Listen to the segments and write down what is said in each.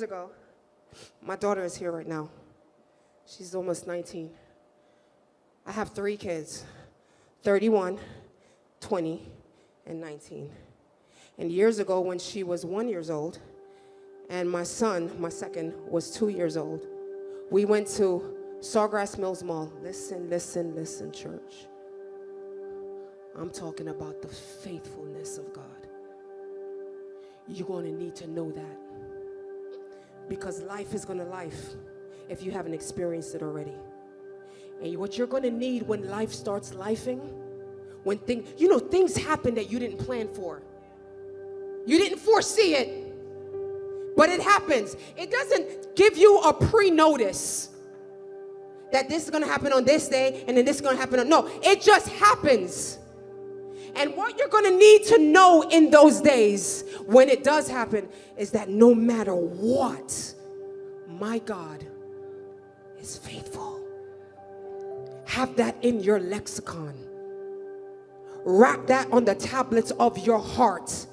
Ago, my daughter is here right now. She's almost 19. I have 3 kids, 31, 20, and 19. And years ago when she was 1 year old, and my son, my second, was 2 years old, we went to Sawgrass Mills Mall. Listen, listen, listen, church. I'm talking about the faithfulness of God. You're going to need to know that. Because life is going to life if you haven't experienced it already. And what you're going to need when life starts lifing, when things happen that you didn't plan for. You didn't foresee it, but it happens. It doesn't give you a pre-notice that this is going to happen on this day and then this is going to happen on. No, it just happens. And what you're going to need to know in those days when it does happen is that no matter what, my God is faithful. Have that in your lexicon. Wrap that on the tablets of your heart.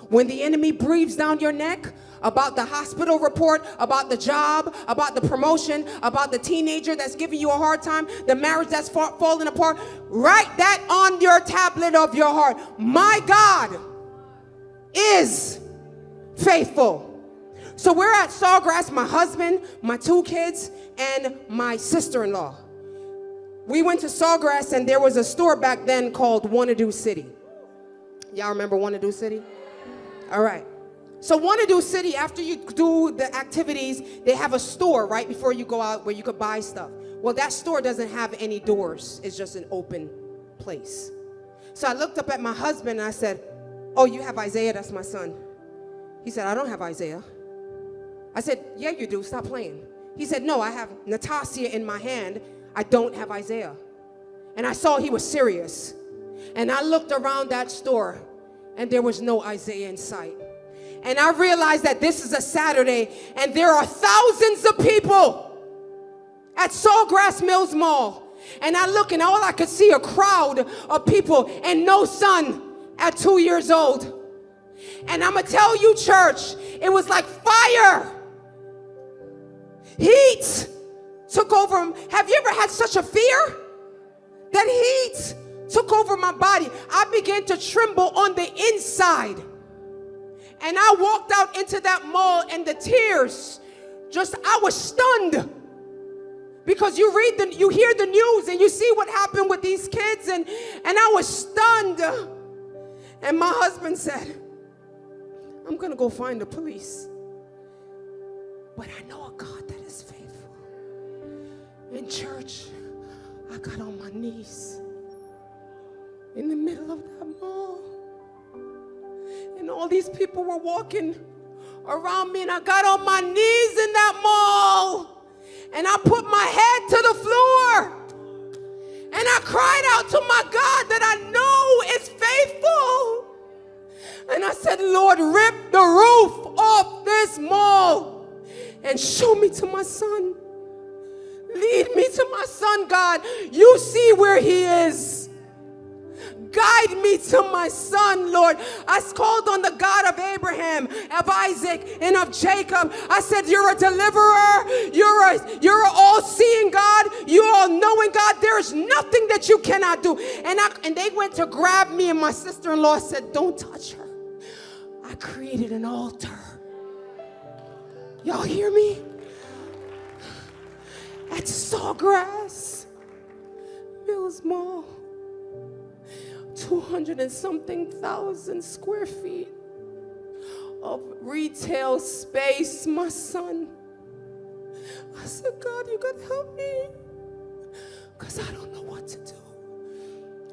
When the enemy breathes down your neck about the hospital report, about the job, about the promotion, about the teenager that's giving you a hard time, the marriage that's falling apart, write that on your tablet of your heart. My God is faithful. So we're at Sawgrass, my husband, my 2 kids, and my sister-in-law. We went to Sawgrass, and there was a store back then called Wanna-Do City. Y'all remember Wanna-Do City? All right. So Wanna-Do City, after you do the activities, they have a store right before you go out where you could buy stuff. Well, that store doesn't have any doors. It's just an open place. So I looked up at my husband and I said, "Oh, you have Isaiah, that's my son." He said, "I don't have Isaiah." I said, "Yeah, you do. Stop playing." He said, "No, I have Natasha in my hand. I don't have Isaiah." And I saw he was serious. And I looked around that store and there was no Isaiah in sight. And I realized that this is a Saturday and there are thousands of people at Sawgrass Mills Mall. And I look and all I could see a crowd of people and no son at 2 years old. And I'm going to tell you, church, it was like fire. Heat took over him. Have you ever had such a fear? That heat took over my body. I began to tremble on the inside. And I walked out into that mall and the tears, I was stunned. Because you hear the news and you see what happened with these kids and I was stunned. And my husband said, "I'm going to go find the police. But I know a God that is faithful." In church, I got on my knees in the middle of that mall. And all these people were walking around me, and I got on my knees in that mall. And I put my head to the floor. And I cried out to my God that I know is faithful. And I said, "Lord, rip the roof off this mall and show me to my son. Lead me to my son, God. You see where he is. Guide me to my son, Lord." I called on the God of Abraham, of Isaac, and of Jacob. I said, "You're a deliverer. You're an all-seeing God. You're all-knowing God. There is nothing that you cannot do." And they went to grab me, and my sister-in-law said, "Don't touch her. I created an altar." Y'all hear me? At Sawgrass Mills Mall. 200 and something thousand square feet of retail space, my son. I said, "God, you gotta help me, because I don't know what to do."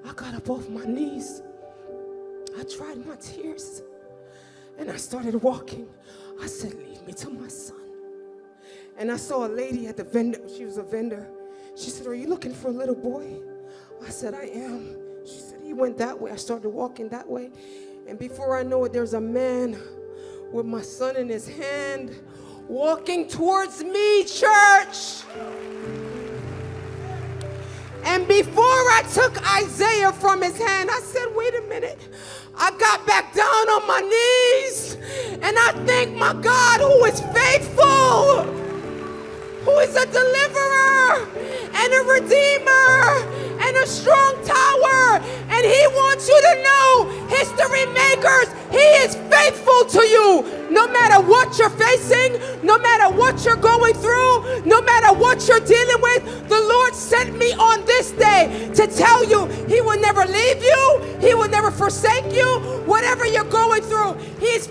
I got up off my knees. I dried my tears and I started walking. I said, "Lead me to my son." And I saw a lady at the vendor. She was a vendor. She said, "Are you looking for a little boy?" I said, "I am." She said, "He went that way." I started walking that way. And before I know it, there's a man with my son in his hand walking towards me, church. And before I took Isaiah from his hand, I said, wait a minute. I got back down on my knees, and I thank my God who is faithful, who is a deliverer and a redeemer and a strong tower. And he wants you to know, history makers, he is faithful to you. No matter what you're facing, no matter what you're going through, no matter what you're dealing with, the Lord sent me on this day to tell you he will never leave you. He will never forsake you. Whatever you're going through, he's